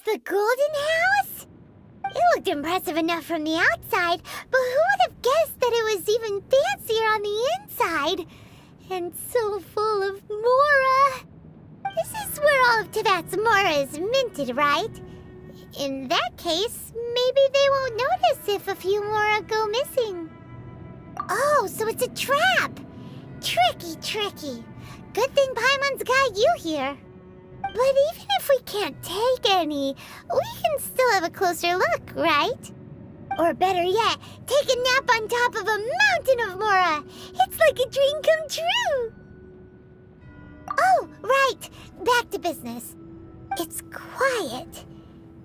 The golden house? It looked impressive enough from the outside, but who would have guessed that it was even fancier on the inside? And so full of mora. This is where all of Tibet's mora is minted, right? In that case, maybe they won't notice if a few mora go missing. Oh, so it's a trap! Tricky. Good thing Paimon's got you here. But even if we can't take any, we can still have a closer look, right? Or better yet, take a nap on top of a mountain of mora. It's like a dream come true. Oh, right. Back to business. It's quiet.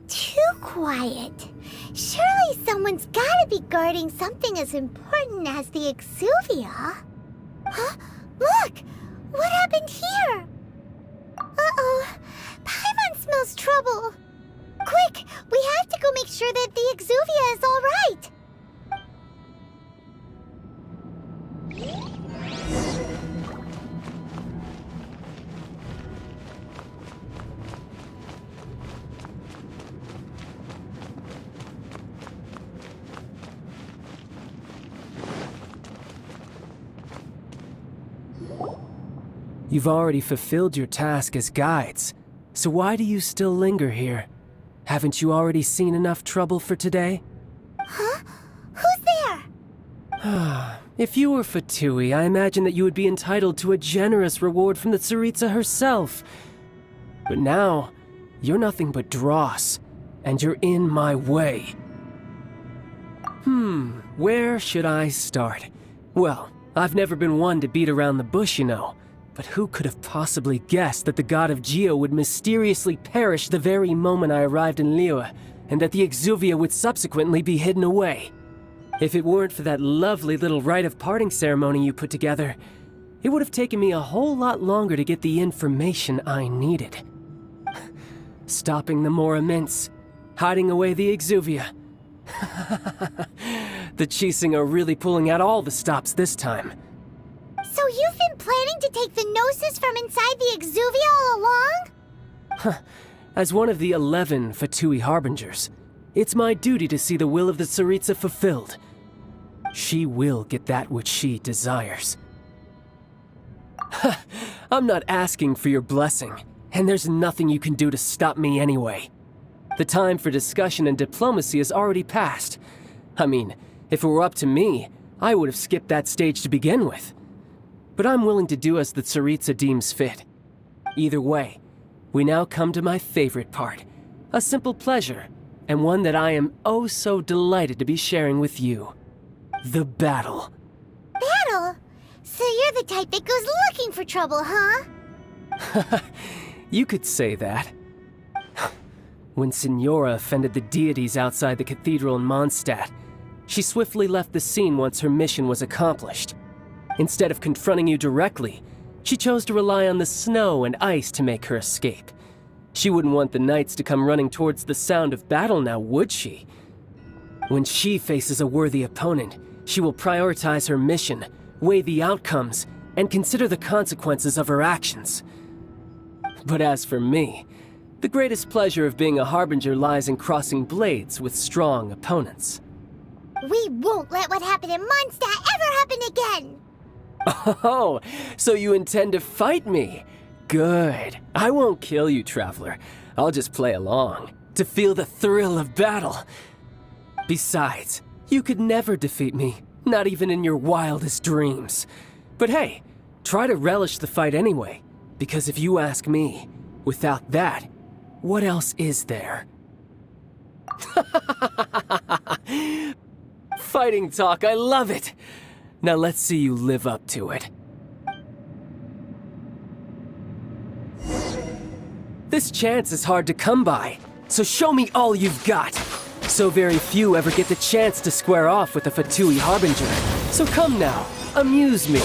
Too quiet. Surely someone's gotta be guarding something as important as the Exuvia. Huh? Look! What happened here? Uh-oh. Paimon smells trouble. Quick! We have to go make sure that the Exuvia is all right. You've already fulfilled your task as guides, so why do you still linger here? Haven't you already seen enough trouble for today? Huh? Who's there? If you were Fatui, I imagine that you would be entitled to a generous reward from the Tsaritsa herself. But now, you're nothing but dross, and you're in my way. Where should I start? Well, I've never been one to beat around the bush, you know. But who could have possibly guessed that the god of Geo would mysteriously perish the very moment I arrived in Liyue, and that the Exuvia would subsequently be hidden away? If it weren't for that lovely little rite of parting ceremony you put together, it would have taken me a whole lot longer to get the information I needed. Stopping the Mora Mints, hiding away the Exuvia. The Chising are really pulling out all the stops this time. So you've been planning to take the Gnosis from inside the Exuvia all along? As one of the 11 Fatui Harbingers, it's my duty to see the will of the Tsaritsa fulfilled. She will get that which she desires. I'm not asking for your blessing, and there's nothing you can do to stop me anyway. The time for discussion and diplomacy has already passed. I mean, if it were up to me, I would have skipped that stage to begin with. But I'm willing to do as the Tsaritsa deems fit. Either way, we now come to my favorite part. A simple pleasure, and one that I am oh so delighted to be sharing with you. The battle. Battle? So you're the type that goes looking for trouble, huh? You could say that. When Signora offended the deities outside the cathedral in Mondstadt, she swiftly left the scene once her mission was accomplished. Instead of confronting you directly, she chose to rely on the snow and ice to make her escape. She wouldn't want the knights to come running towards the sound of battle now, would she? When she faces a worthy opponent, she will prioritize her mission, weigh the outcomes, and consider the consequences of her actions. But as for me, the greatest pleasure of being a harbinger lies in crossing blades with strong opponents. We won't let what happened in Mondstadt ever happen again! Oh, so you intend to fight me? Good. I won't kill you, Traveler. I'll just play along, to feel the thrill of battle. Besides, you could never defeat me, not even in your wildest dreams. But hey, try to relish the fight anyway, because if you ask me, without that, what else is there? Fighting talk, I love it! Now let's see you live up to it. This chance is hard to come by, so show me all you've got. So very few ever get the chance to square off with a Fatui Harbinger. So come now, amuse me,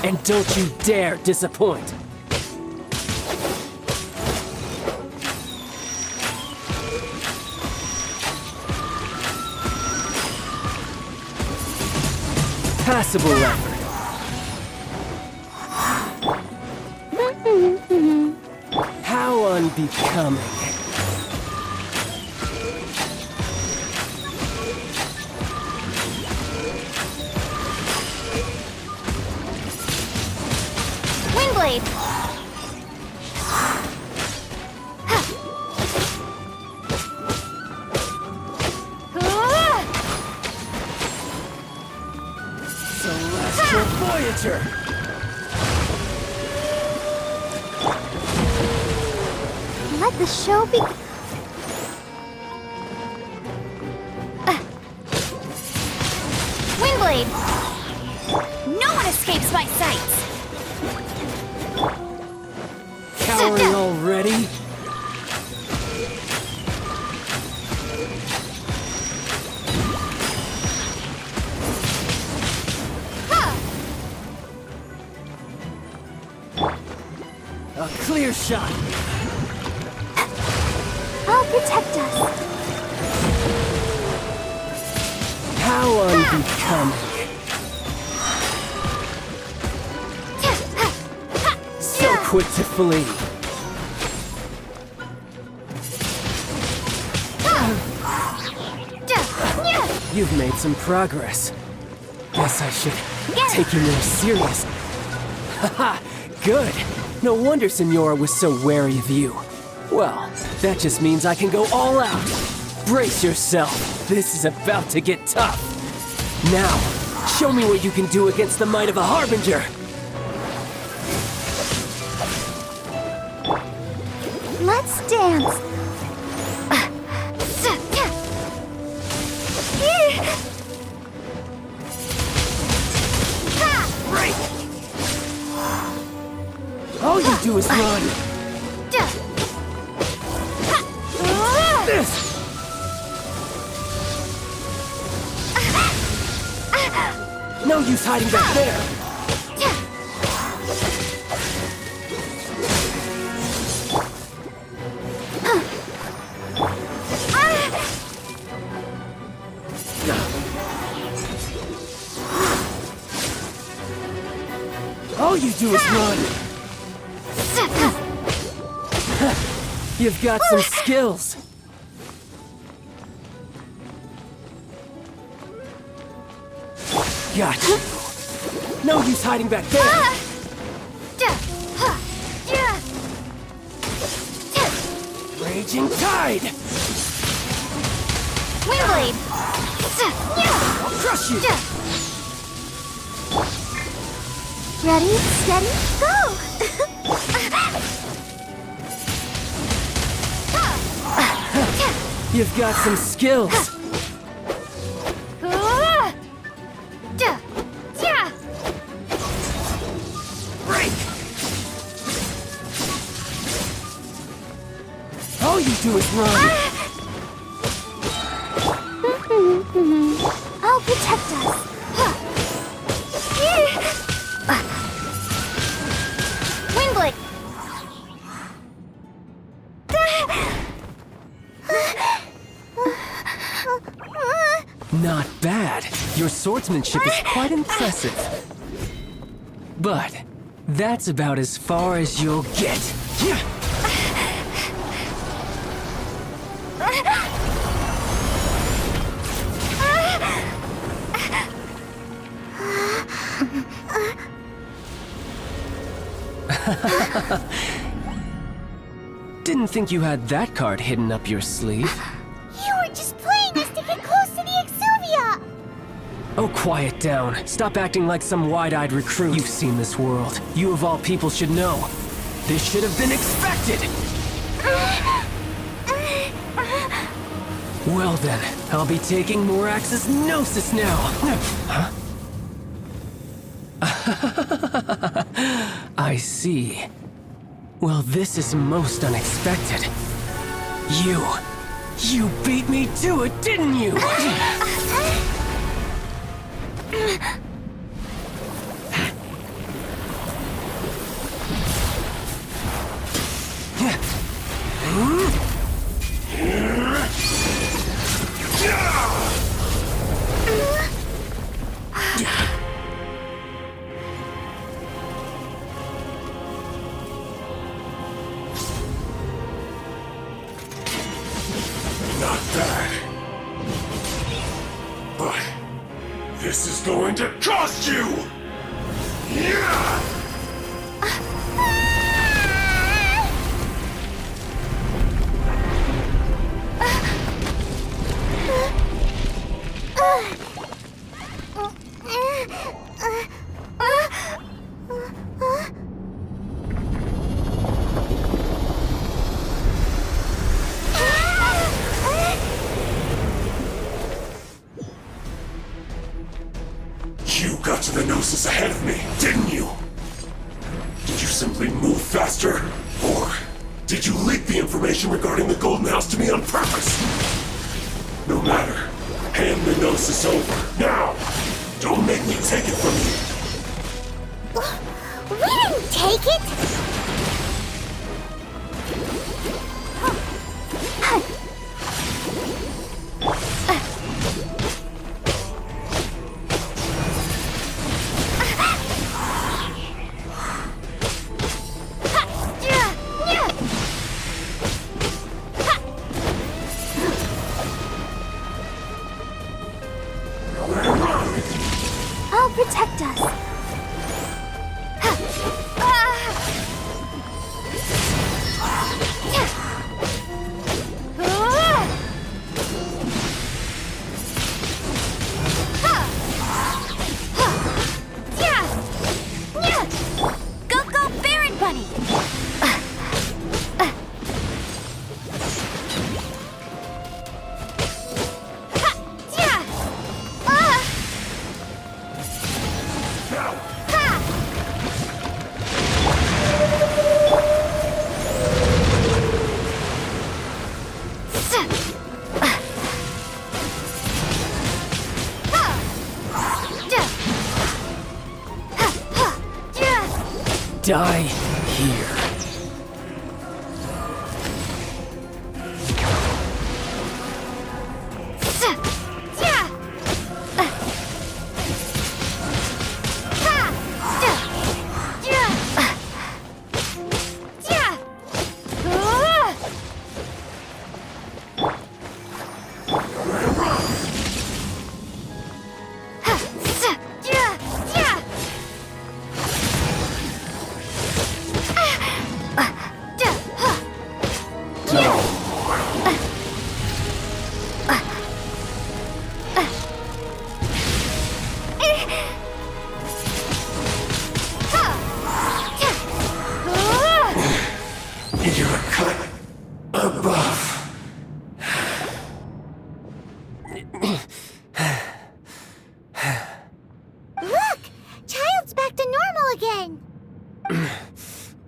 and don't you dare disappoint. Passable effort. How unbecoming. enter! Let the show begin. Windblade! No one escapes my sights! Cowering already? A clear shot! I'll protect us. How unbecoming. So quick to flee. You've made some progress. Guess I should take you more serious. Haha, good. No wonder Senora was so wary of you. Well, that just means I can go all out. Brace yourself. This is about to get tough. Now, show me what you can do against the might of a Harbinger. Let's dance. Break! All you do is run. This! No use hiding back there! All you do is run! You've got some skills! Got you! No use hiding back there! Raging tide! Windblade! I'll crush you! Ready, steady, go! You've got some skills! Break! All you do is run! I'll protect us. Windblade! Not bad. Your swordsmanship is quite impressive. But that's about as far as you'll get. Didn't think you had that card hidden up your sleeve. You were just playing us to get close to the Exuvia! Oh, quiet down. Stop acting like some wide-eyed recruit. You've seen this world. You of all people should know. This should have been expected! Well then, I'll be taking Morax's Gnosis now! Huh? I see. Well, this is most unexpected. You beat me to it, didn't you? Not bad. But this is going to cost you! Yeah! Did you leak the information regarding the Golden House to me on purpose? No matter. Hand the Gnosis over, now! Don't make me take it from you! We didn't take it! I'll protect us. Go, Baron Bunny! Die here.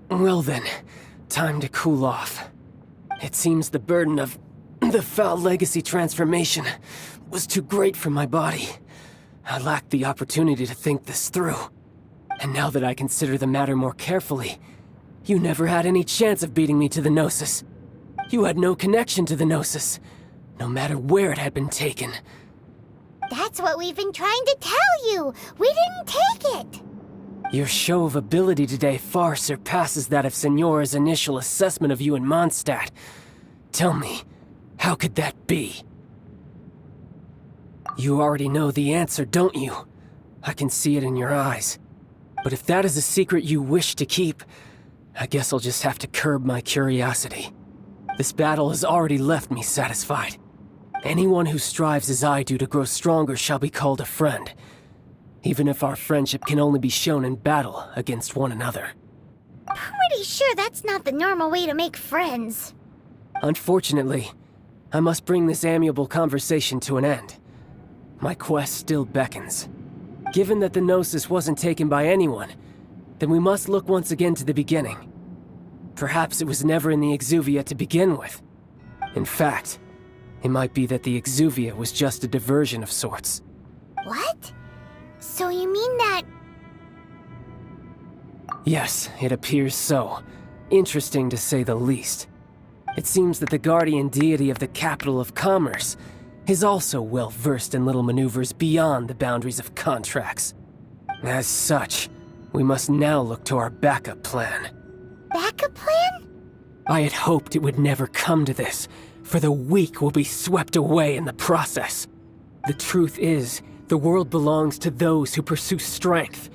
Well then, time to cool off. It seems the burden of the foul legacy transformation was too great for my body. I lacked the opportunity to think this through. And now that I consider the matter more carefully, you never had any chance of beating me to the Gnosis. You had no connection to the Gnosis, no matter where it had been taken. That's what we've been trying to tell you! We didn't take it! Your show of ability today far surpasses that of Signora's initial assessment of you in Mondstadt. Tell me, how could that be? You already know the answer, don't you? I can see it in your eyes. But if that is a secret you wish to keep, I guess I'll just have to curb my curiosity. This battle has already left me satisfied. Anyone who strives as I do to grow stronger shall be called a friend, even if our friendship can only be shown in battle against one another. Pretty sure that's not the normal way to make friends. Unfortunately, I must bring this amiable conversation to an end. My quest still beckons. Given that the Gnosis wasn't taken by anyone, then we must look once again to the beginning. Perhaps it was never in the Exuvia to begin with. In fact, it might be that the Exuvia was just a diversion of sorts. What? So you mean that... Yes, it appears so. Interesting to say the least. It seems that the guardian deity of the capital of commerce is also well versed in little maneuvers beyond the boundaries of contracts. As such, we must now look to our backup plan. Backup plan? I had hoped it would never come to this, for the weak will be swept away in the process. The truth is, the world belongs to those who pursue strength.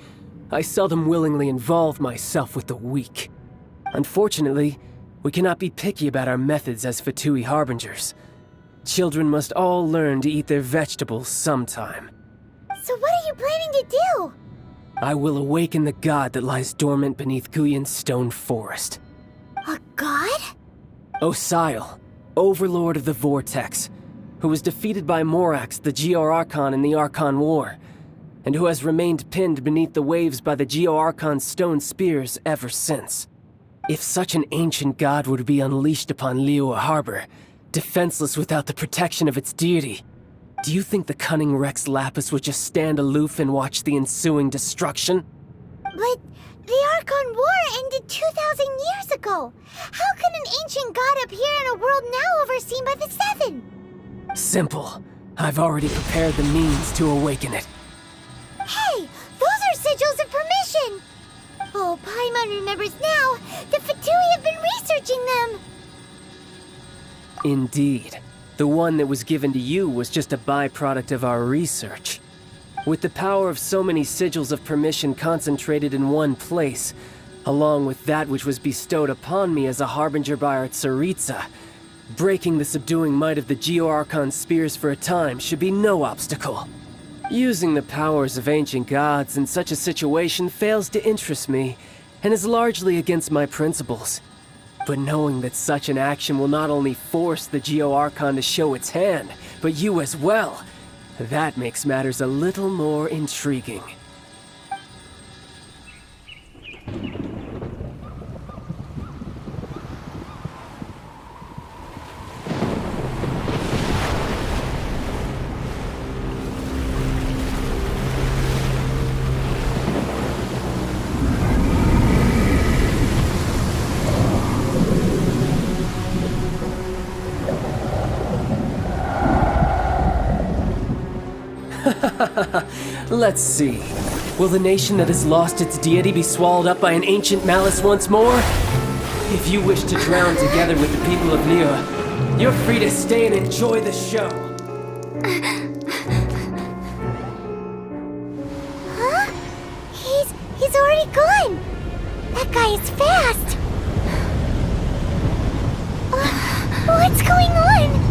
I seldom willingly involve myself with the weak. Unfortunately, we cannot be picky about our methods as Fatui Harbingers. Children must all learn to eat their vegetables sometime. So what are you planning to do? I will awaken the god that lies dormant beneath Guyon's stone forest. A god? Osial, overlord of the Vortex, who was defeated by Morax, the Geo-Archon in the Archon War, and who has remained pinned beneath the waves by the Geo-Archon's stone spears ever since. If such an ancient god were to be unleashed upon Liyue Harbor, defenseless without the protection of its deity, do you think the cunning Rex Lapis would just stand aloof and watch the ensuing destruction? But the Archon War ended 2,000 years ago. How can an ancient god appear in a world now overseen by the Seven? Simple. I've already prepared the means to awaken it. Hey, those are sigils of permission! Oh, Paimon remembers now. The Fatui have been researching them. Indeed. The one that was given to you was just a byproduct of our research. With the power of so many sigils of permission concentrated in one place, along with that which was bestowed upon me as a harbinger by our Tsaritsa, breaking the subduing might of the Geo-Archon spears for a time should be no obstacle. Using the powers of ancient gods in such a situation fails to interest me, and is largely against my principles. But knowing that such an action will not only force the Geo-Archon to show its hand, but you as well, that makes matters a little more intriguing. Let's see. Will the nation that has lost its deity be swallowed up by an ancient malice once more? If you wish to drown together with the people of Liyue, you're free to stay and enjoy the show. Huh? He's already gone. That guy is fast. What's going on?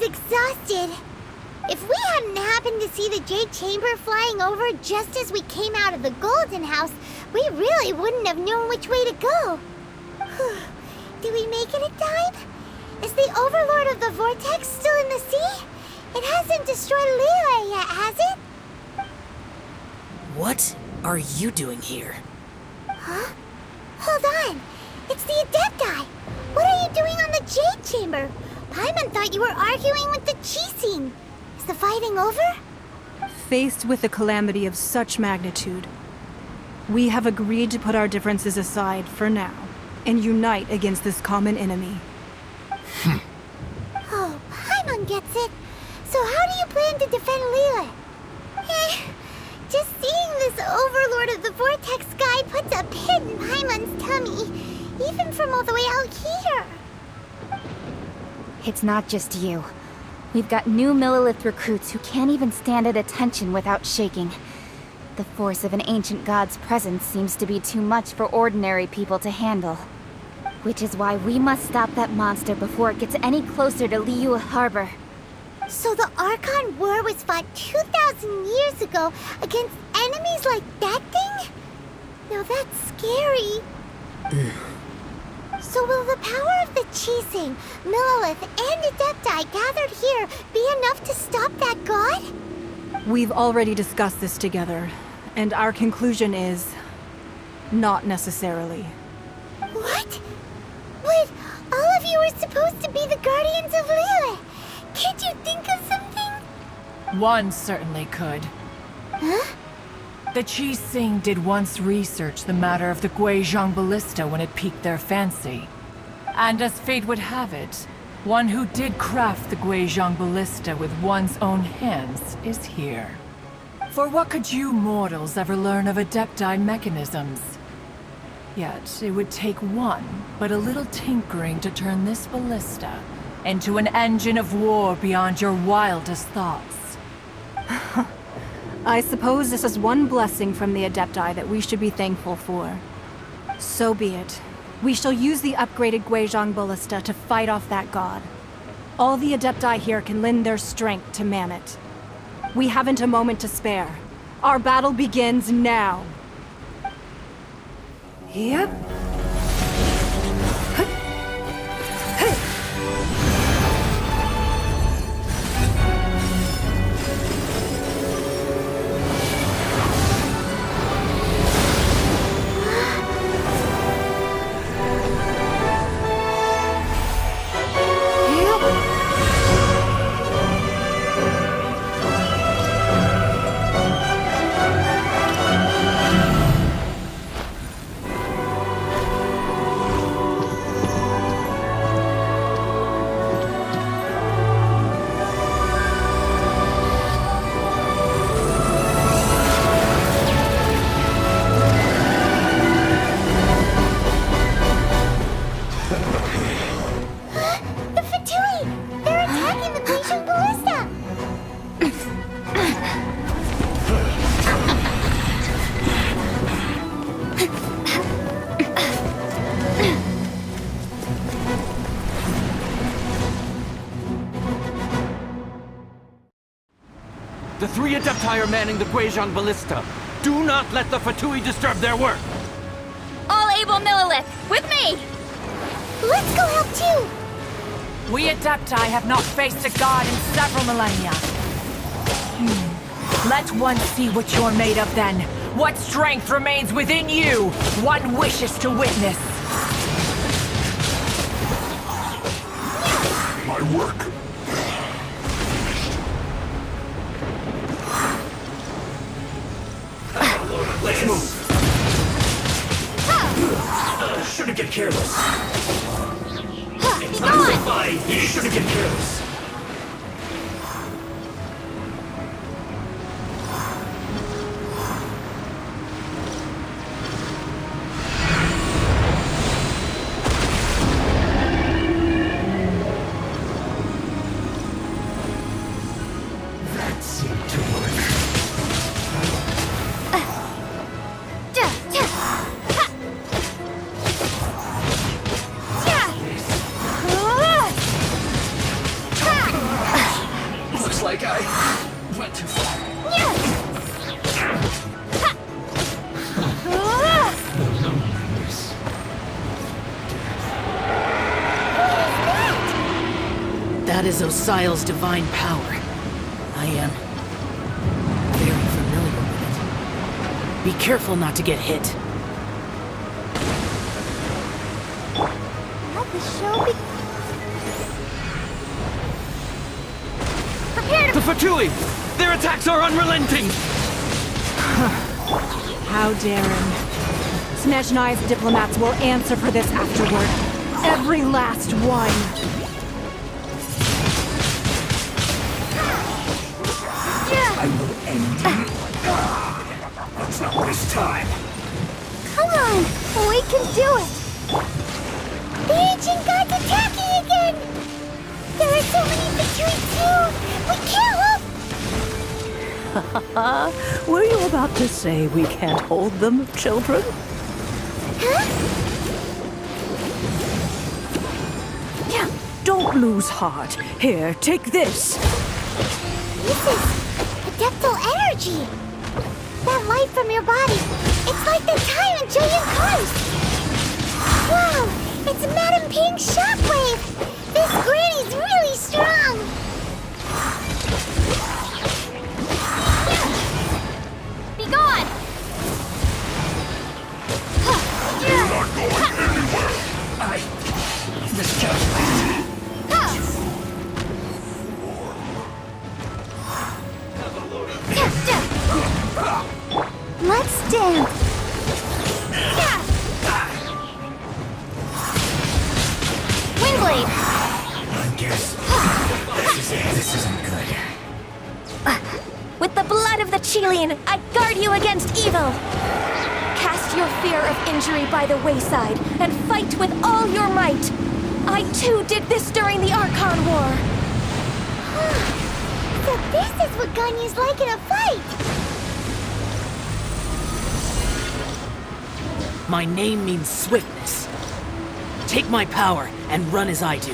Exhausted. If we hadn't happened to see the Jade Chamber flying over just as we came out of the Golden House, we really wouldn't have known which way to go. Did we make it in time? Is the Overlord of the Vortex still in the sea? It hasn't destroyed Liyue yet, has it? What are you doing here? Huh? Hold on. It's the Adepti. What are you doing on the Jade Chamber? Paimon thought you were arguing with the Chising. Is the fighting over? Faced with a calamity of such magnitude, we have agreed to put our differences aside for now and unite against this common enemy. Oh, Paimon gets it. So how do you plan to defend Liyue? Just seeing this Overlord of the Vortex guy puts a pit in Paimon's tummy, even from all the way out here. It's not just you. We've got new Millilith recruits who can't even stand at attention without shaking. The force of an ancient god's presence seems to be too much for ordinary people to handle. Which is why we must stop that monster before it gets any closer to Liyue Harbor. So the Archon War was fought 2,000 years ago against enemies like that thing? Now that's scary. So will the power of the Chising, Millilith, and Adepti gathered here be enough to stop that god? We've already discussed this together, and our conclusion is... not necessarily. What? But all of you are supposed to be the guardians of Liyue. Can't you think of something? One certainly could. Huh? The Chising did once research the matter of the Guizhong Ballista when it piqued their fancy. And as fate would have it, one who did craft the Guizhong Ballista with one's own hands is here. For what could you mortals ever learn of Adepti mechanisms? Yet, it would take one, but a little tinkering to turn this ballista into an engine of war beyond your wildest thoughts. I suppose this is one blessing from the Adepti that we should be thankful for. So be it. We shall use the upgraded Guizhong Ballista to fight off that god. All the Adepti here can lend their strength to man it. We haven't a moment to spare. Our battle begins now. Yep. The 3 Adepti are manning the Guizhong Ballista. Do not let the Fatui disturb their work! All able Millilith, with me! Let's go help too! We Adepti have not faced a god in several millennia. Let one see what you're made of then. What strength remains within you? One wishes to witness. My work. Let's move! Shouldn't get careless. Be gone! Fine. You shouldn't get careless. That seemed to work. Looks like I went too far. That is Osial's divine power. I am very familiar with it. Be careful not to get hit. Let the show be... Prepare to... The Fatui! Their attacks are unrelenting! How daring. Snezhnai's diplomats will answer for this afterward. Every last one. I will end you. Let's not waste time. Come on! We can do it! The ancient god's attacking again! There are so many victories too! We can't hold... Were you about to say we can't hold them, children? Huh? Yeah. Don't lose heart. Here, take this. This is... adeptal energy! That light from your body, it's like the time in Julian Course! Wow! It's Madame Ping's shockwave! This granny's really strong! Be gone! You're not going anywhere. I miscalculated. Let's dance! Windblade! I guess this isn't good. With the blood of the Chilian, I guard you against evil! Cast your fear of injury by the wayside, and fight with all your might! I too did this during the Archon War! So this is what Ganyu's like in a fight! My name means swiftness. Take my power and run as I do.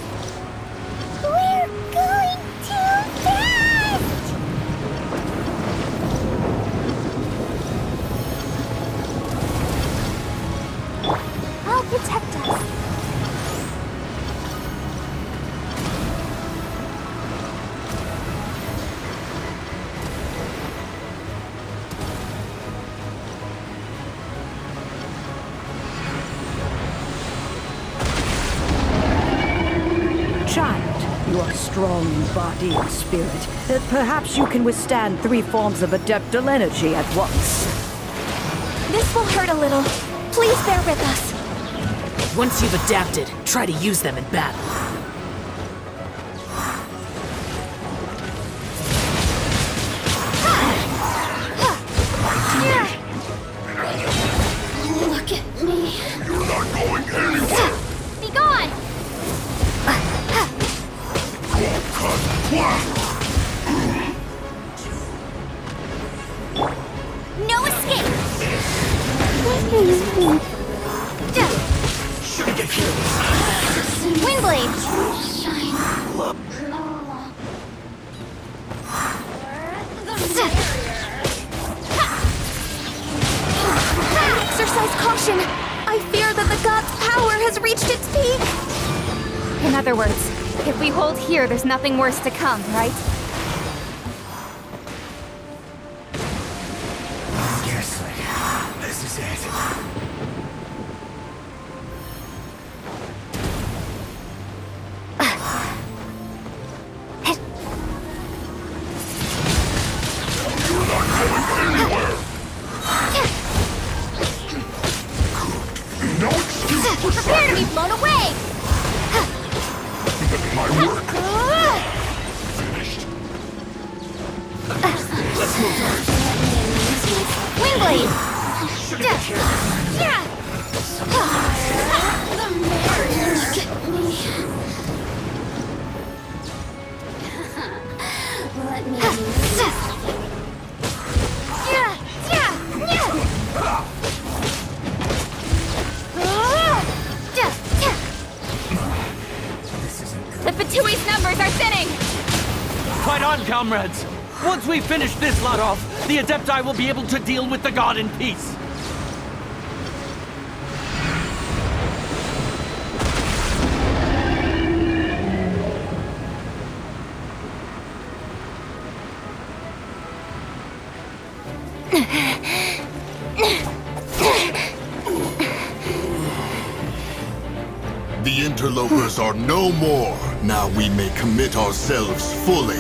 We're going too fast! I'll protect us. Child, you are strong in body and spirit. Perhaps you can withstand 3 forms of adeptal energy at once. This will hurt a little. Please bear with us. Once you've adapted, try to use them in battle. Look at me. You're not going anywhere! Be gone! No escape! Windblade! Exercise caution. I fear that the god's power has reached its peak. In other words, if we hold here, there's nothing worse to come, right? Scarcely. This is it. You're not going anywhere! No excuse for Prepare to be silence! blown away! My work finished. Let's move on. Windblade! Let me The Fatui's numbers are thinning! Fight on, comrades! Once we finish this lot off, the Adepti will be able to deal with the god in peace. The interlopers are no more. Now we may commit ourselves fully.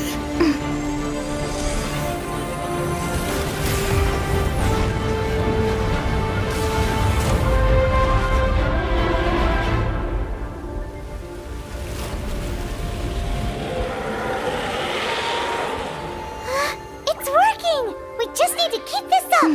It's working! We just need to keep this up!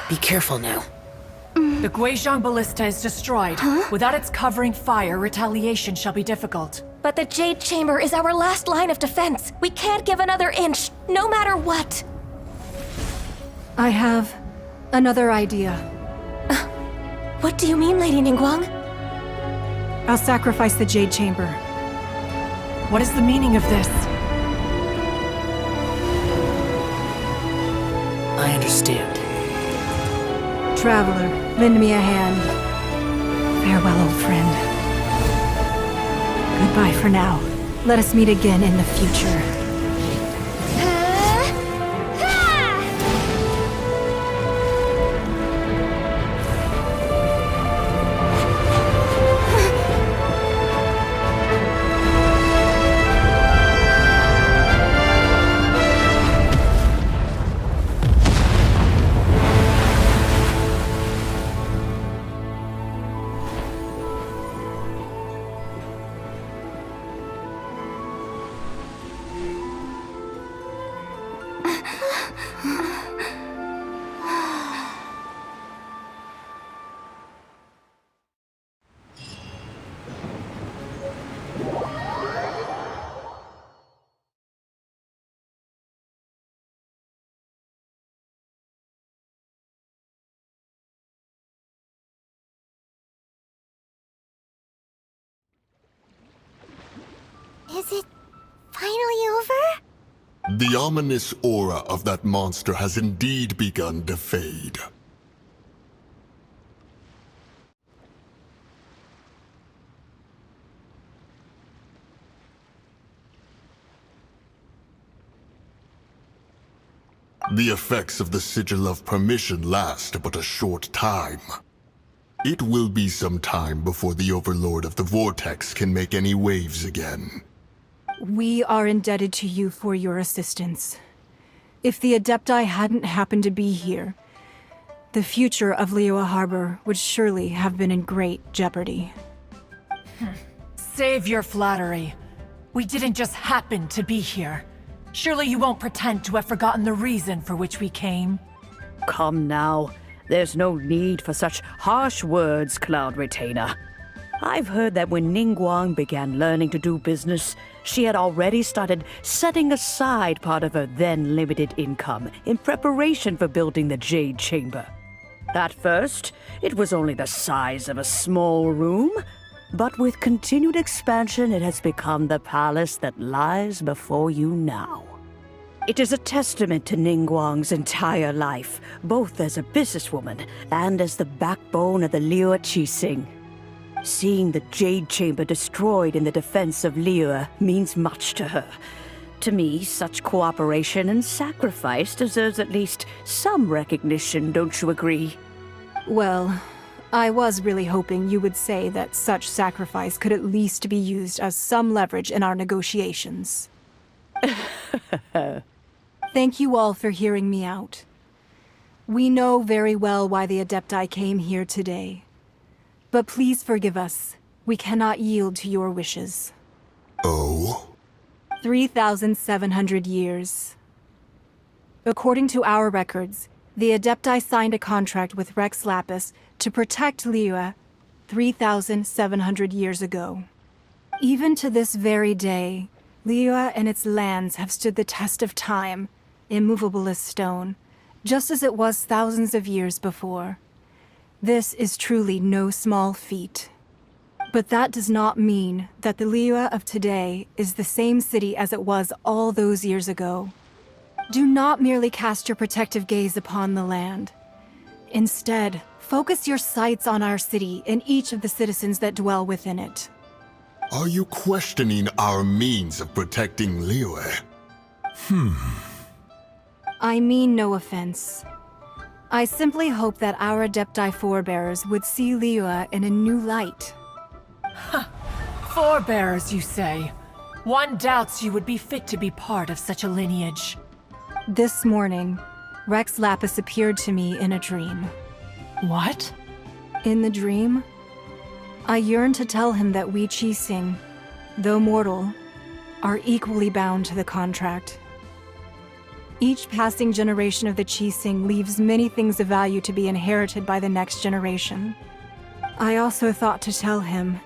Be careful now. The Guizhong Ballista is destroyed. Without its covering fire, retaliation shall be difficult. But the Jade Chamber is our last line of defense. We can't give another inch, no matter what. I have another idea. What do you mean, Lady Ningguang? I'll sacrifice the Jade Chamber. What is the meaning of this? I understand. Traveler, lend me a hand. Farewell, old friend. Goodbye for now. Let us meet again in the future. Is it finally over? The ominous aura of that monster has indeed begun to fade. The effects of the Sigil of Permission last but a short time. It will be some time before the Overlord of the Vortex can make any waves again. We are indebted to you for your assistance. If the Adepti hadn't happened to be here, the future of Liyue Harbor would surely have been in great jeopardy. Save your flattery. We didn't just happen to be here. Surely you won't pretend to have forgotten the reason for which we came? Come now. There's no need for such harsh words, Cloud Retainer. I've heard that when Ningguang began learning to do business, she had already started setting aside part of her then limited income in preparation for building the Jade Chamber. At first, it was only the size of a small room, but with continued expansion, it has become the palace that lies before you now. It is a testament to Ningguang's entire life, both as a businesswoman and as the backbone of the Liyue Qixing. Seeing the Jade Chamber destroyed in the defense of Liyue means much to her. To me, such cooperation and sacrifice deserves at least some recognition, don't you agree? Well, I was really hoping you would say that such sacrifice could at least be used as some leverage in our negotiations. Thank you all for hearing me out. We know very well why the Adepti came here today. But please forgive us. We cannot yield to your wishes. Oh? 3,700 years. According to our records, the Adepti signed a contract with Rex Lapis to protect Liyue 3,700 years ago. Even to this very day, Liyue and its lands have stood the test of time, immovable as stone, just as it was thousands of years before. This is truly no small feat. But that does not mean that the Liyue of today is the same city as it was all those years ago. Do not merely cast your protective gaze upon the land. Instead, focus your sights on our city and each of the citizens that dwell within it. Are you questioning our means of protecting Liyue? I mean no offense. I simply hope that our Adepti forebears would see Liyue in a new light. Forebears, you say? One doubts you would be fit to be part of such a lineage. This morning, Rex Lapis appeared to me in a dream. What? In the dream, I yearned to tell him that we Qixing, though mortal, are equally bound to the contract. Each passing generation of the Qixing leaves many things of value to be inherited by the next generation. I also thought to tell him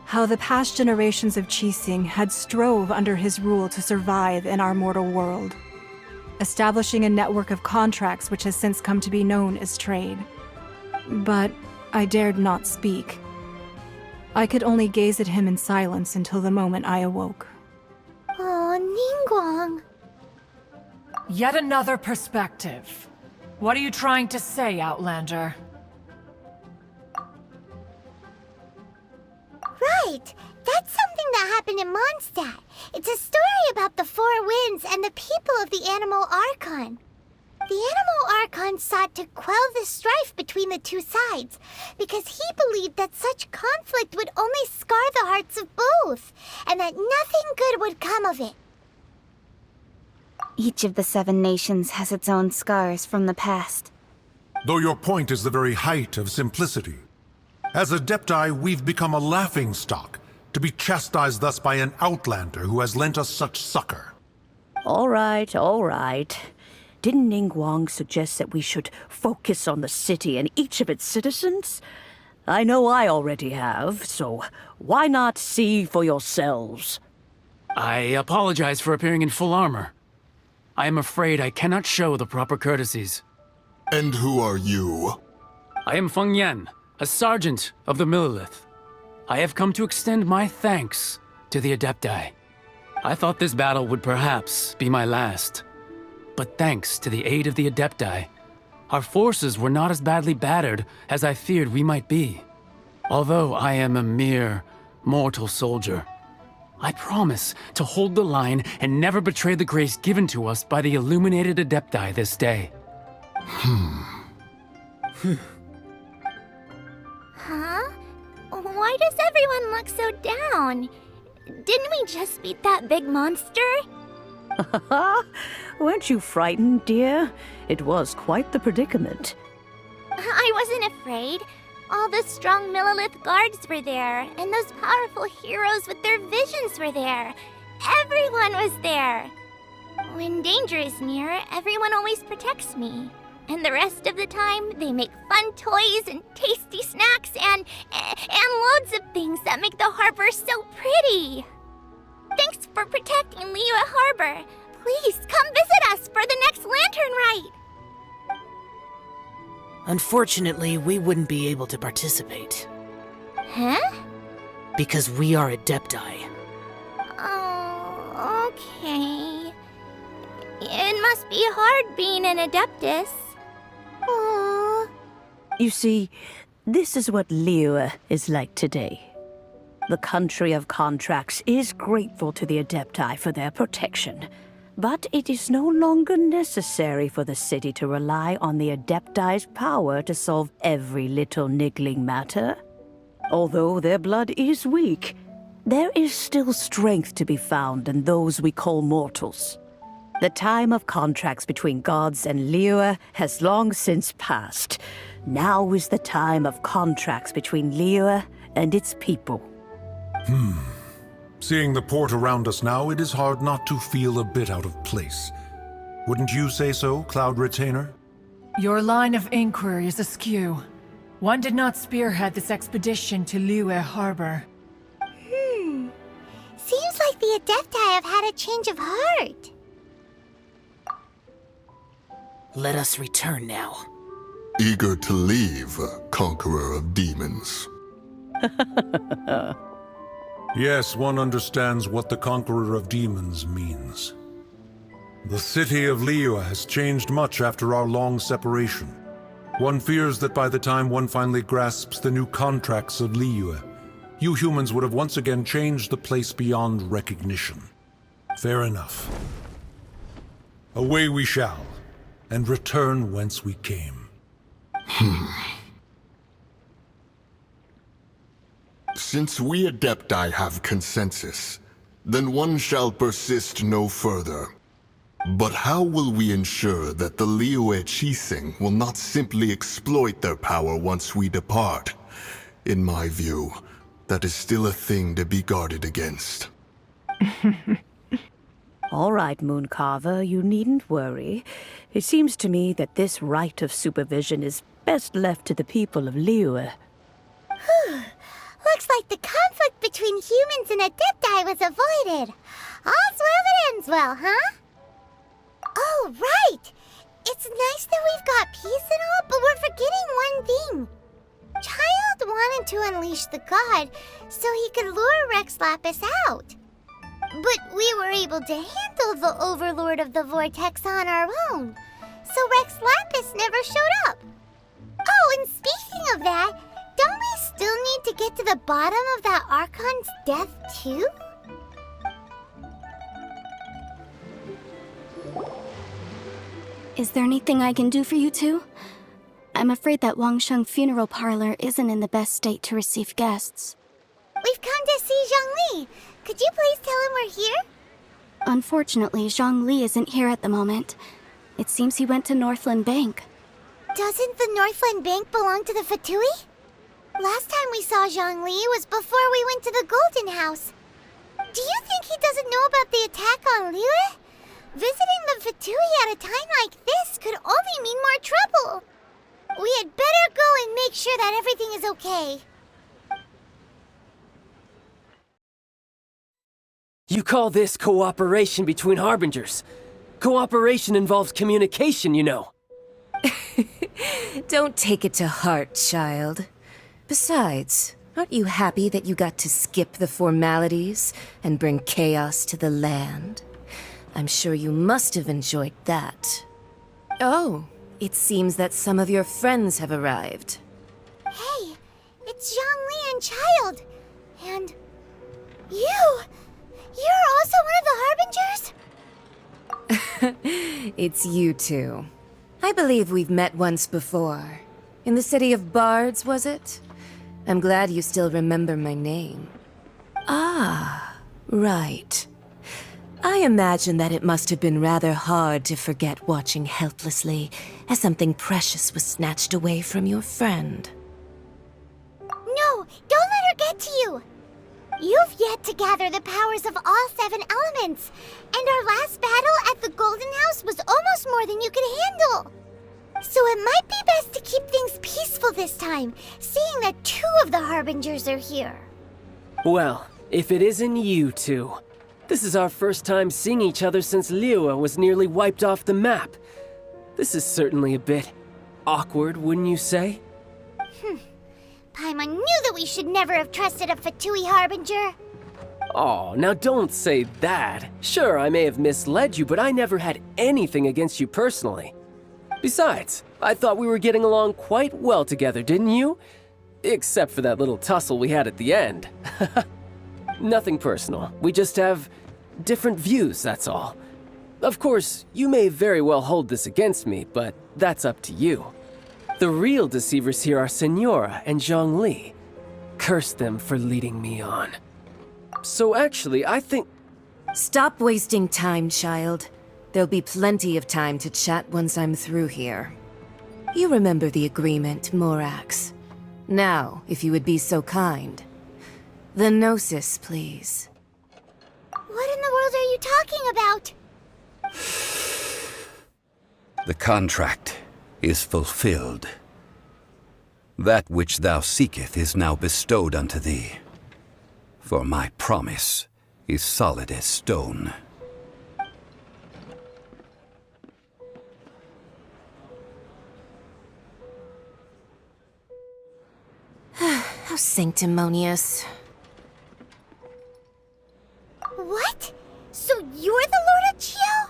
how the past generations of Qixing had strove under his rule to survive in our mortal world, establishing a network of contracts which has since come to be known as trade. But I dared not speak. I could only gaze at him in silence until the moment I awoke. Oh, Ningguang. Yet another perspective. What are you trying to say, Outlander? Right! That's something that happened in Mondstadt. It's a story about the Four Winds and the people of the Animal Archon. The Animal Archon sought to quell the strife between the two sides, because he believed that such conflict would only scar the hearts of both, and that nothing good would come of it. Each of the 7 nations has its own scars from the past. Though your point is the very height of simplicity. As Adepti, we've become a laughingstock, to be chastised thus by an outlander who has lent us such succor. All right, all right. Didn't Ningguang suggest that we should focus on the city and each of its citizens? I know I already have, so why not see for yourselves? I apologize for appearing in full armor. I am afraid I cannot show the proper courtesies. And who are you? I am Feng Yan, a sergeant of the Millilith. I have come to extend my thanks to the Adepti. I thought this battle would perhaps be my last. But thanks to the aid of the Adepti, our forces were not as badly battered as I feared we might be. Although I am a mere mortal soldier, I promise to hold the line and never betray the grace given to us by the illuminated Adepti this day. Huh? Why does everyone look so down? Didn't we just beat that big monster? Weren't you frightened, dear? It was quite the predicament. I wasn't afraid. All the strong Millilith guards were there, and those powerful heroes with their visions were there. Everyone was there. When danger is near, everyone always protects me. And the rest of the time, they make fun toys and tasty snacks and loads of things that make the harbor so pretty. Thanks for protecting Liyue Harbor. Please come visit us for the next lantern rite. Unfortunately, we wouldn't be able to participate. Huh? Because we are Adepti. Oh, okay. It must be hard being an Adeptus. Aww. You see, this is what Liyue is like today. The country of contracts is grateful to the Adepti for their protection, but it is no longer necessary for the city to rely on the Adepti's power to solve every little niggling matter. Although their blood is weak, there is still strength to be found in those we call mortals. The time of contracts between gods and Liyue has long since passed. Now is the time of contracts between Liyue and its people. Seeing the port around us now, it is hard not to feel a bit out of place. Wouldn't you say so, Cloud Retainer? Your line of inquiry is askew. One did not spearhead this expedition to Liyue Harbor. Seems like the Adepti have had a change of heart. Let us return now. Eager to leave, conqueror of demons. Yes, one understands what the Conqueror of Demons means. The city of Liyue has changed much after our long separation. One fears that by the time one finally grasps the new contracts of Liyue, you humans would have once again changed the place beyond recognition. Fair enough. Away we shall, and return whence we came. Since we Adepti have consensus, then one shall persist no further. But how will we ensure that the Liyue Chising will not simply exploit their power once we depart? In my view, that is still a thing to be guarded against. All right, Mooncarver, you needn't worry. It seems to me that this right of supervision is best left to the people of Liyue. Looks like the conflict between humans and Adepti was avoided. All's well that ends well, huh? Oh, right! It's nice that we've got peace and all, but we're forgetting one thing. Child wanted to unleash the god so he could lure Rex Lapis out. But we were able to handle the Overlord of the Vortex on our own, so Rex Lapis never showed up. Oh, and speaking of that, don't we still need to get to the bottom of that Archon's death, too? Is there anything I can do for you two? I'm afraid that Wangsheng funeral parlor isn't in the best state to receive guests. We've come to see Zhongli. Could you please tell him we're here? Unfortunately, Zhongli isn't here at the moment. It seems he went to Northland Bank. Doesn't the Northland Bank belong to the Fatui? Last time we saw Zhongli was before we went to the Golden House. Do you think he doesn't know about the attack on Liyue? Visiting the Fatui at a time like this could only mean more trouble. We had better go and make sure that everything is okay. You call this cooperation between Harbingers? Cooperation involves communication, you know. Don't take it to heart, child. Besides, Aren't you happy that you got to skip the formalities and bring chaos to the land? I'm sure you must have enjoyed that. Oh, it seems that some of your friends have arrived. Hey, it's Zhongli and Child. And you! You're also one of the Harbingers? It's you two. I believe we've met once before. In the city of Bards, was it? I'm glad you still remember my name. Ah, right. I imagine that it must have been rather hard to forget watching helplessly as something precious was snatched away from your friend. No, don't let her get to you! You've yet to gather the powers of all 7 elements, and our last battle at the Golden House was almost more than you could handle. So it might be best to keep things peaceful this time, seeing that 2 of the Harbingers are here. Well, if it isn't you two. This is our first time seeing each other since Liyue was nearly wiped off the map. This is certainly a bit awkward, wouldn't you say? Paimon knew that we should never have trusted a Fatui Harbinger. Oh, now don't say that. Sure, I may have misled you, but I never had anything against you personally. Besides, I thought we were getting along quite well together, didn't you? Except for that little tussle we had at the end. Nothing personal. We just have different views, that's all. Of course, you may very well hold this against me, but that's up to you. The real deceivers here are Senora and Zhongli. Curse them for leading me on. So actually, I think... Stop wasting time, child. There'll be plenty of time to chat once I'm through here. You remember the agreement, Morax. Now, if you would be so kind. The Gnosis, please. What in the world are you talking about? The contract is fulfilled. That which thou seeketh is now bestowed unto thee. For my promise is solid as stone. How sanctimonious. What? So you're the Lord of Chiao?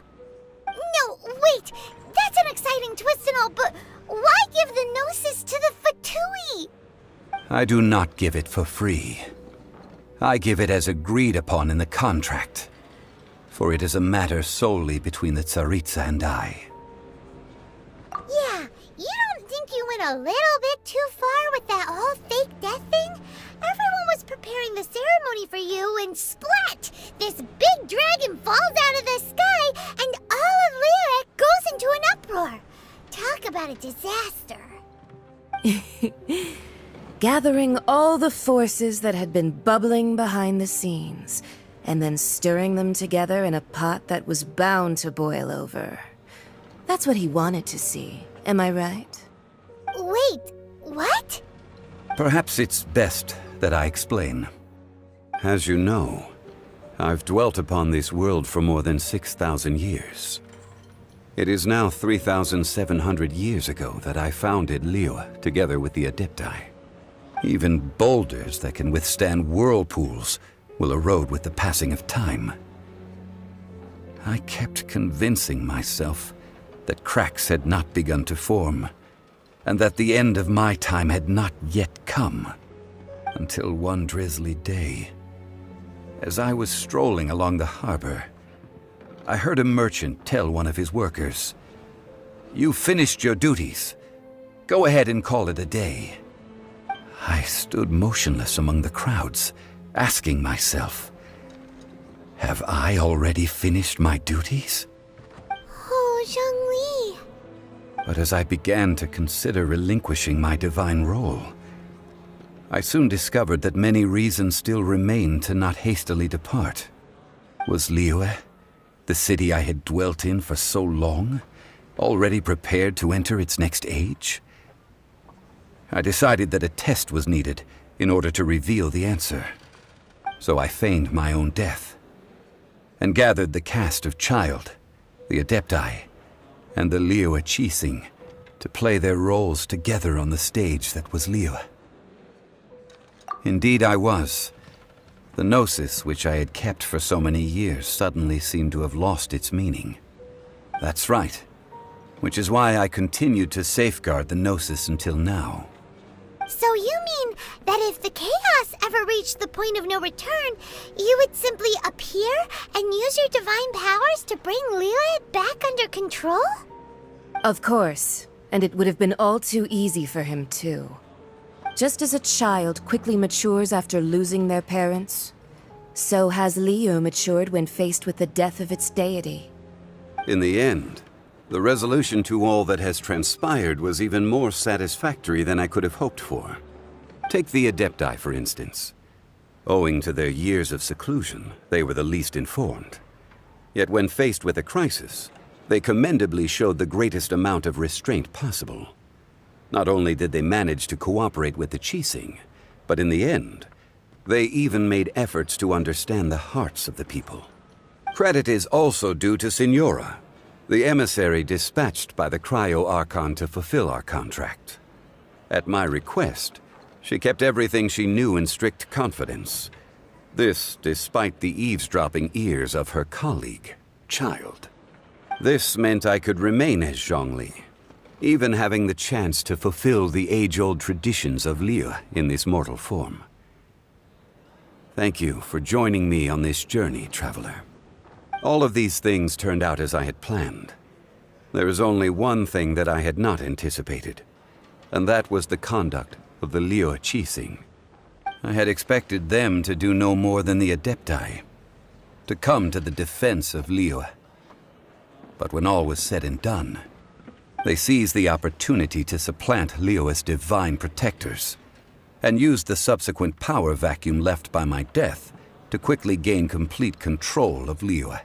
No, wait! That's an exciting twist and all, but why give the Gnosis to the Fatui? I do not give it for free. I give it as agreed upon in the contract. For it is a matter solely between the Tsaritsa and I. Yeah, you don't think you went a little bit too far with that whole fake death thing? Everyone was preparing the ceremony for you, and splat! This big dragon falls out of the sky, and all of Liyue goes into an uproar. Talk about a disaster. Gathering all the forces that had been bubbling behind the scenes, and then stirring them together in a pot that was bound to boil over. That's what he wanted to see, am I right? Wait, what? Perhaps it's best that I explain. As you know, I've dwelt upon this world for more than 6,000 years. It is now 3,700 years ago that I founded Liyue together with the Adepti. Even boulders that can withstand whirlpools will erode with the passing of time. I kept convincing myself that cracks had not begun to form, and that the end of my time had not yet come. Until one drizzly day, as I was strolling along the harbor, I heard a merchant tell one of his workers, "You finished your duties. Go ahead and call it a day." I stood motionless among the crowds, asking myself, have I already finished my duties? Oh, Zhongli. But as I began to consider relinquishing my divine role, I soon discovered that many reasons still remained to not hastily depart. Was Liyue, the city I had dwelt in for so long, already prepared to enter its next age? I decided that a test was needed in order to reveal the answer. So I feigned my own death, and gathered the cast of Child, the Adepti, and the Liyue Qixing to play their roles together on the stage that was Liyue. Indeed I was. The gnosis, which I had kept for so many years, suddenly seemed to have lost its meaning. That's right. Which is why I continued to safeguard the gnosis until now. So you mean that if the chaos ever reached the point of no return, you would simply appear and use your divine powers to bring Liyue back under control? Of course, and it would have been all too easy for him too. Just as a child quickly matures after losing their parents, so has Liyue matured when faced with the death of its deity. In the end, the resolution to all that has transpired was even more satisfactory than I could have hoped for. Take the Adepti, for instance. Owing to their years of seclusion, they were the least informed. Yet when faced with a crisis, they commendably showed the greatest amount of restraint possible. Not only did they manage to cooperate with the Qixing, but in the end, they even made efforts to understand the hearts of the people. Credit is also due to Signora, the emissary dispatched by the Cryo-Archon to fulfill our contract. At my request, she kept everything she knew in strict confidence. This despite the eavesdropping ears of her colleague, Child. This meant I could remain as Zhongli, even having the chance to fulfill the age-old traditions of Liyue in this mortal form. Thank you for joining me on this journey, Traveler. All of these things turned out as I had planned. There is only one thing that I had not anticipated, and that was the conduct of the Liyue Qixing. I had expected them to do no more than the Adepti, to come to the defense of Liyue. But when all was said and done, they seized the opportunity to supplant Liyue's divine protectors, and used the subsequent power vacuum left by my death to quickly gain complete control of Liyue.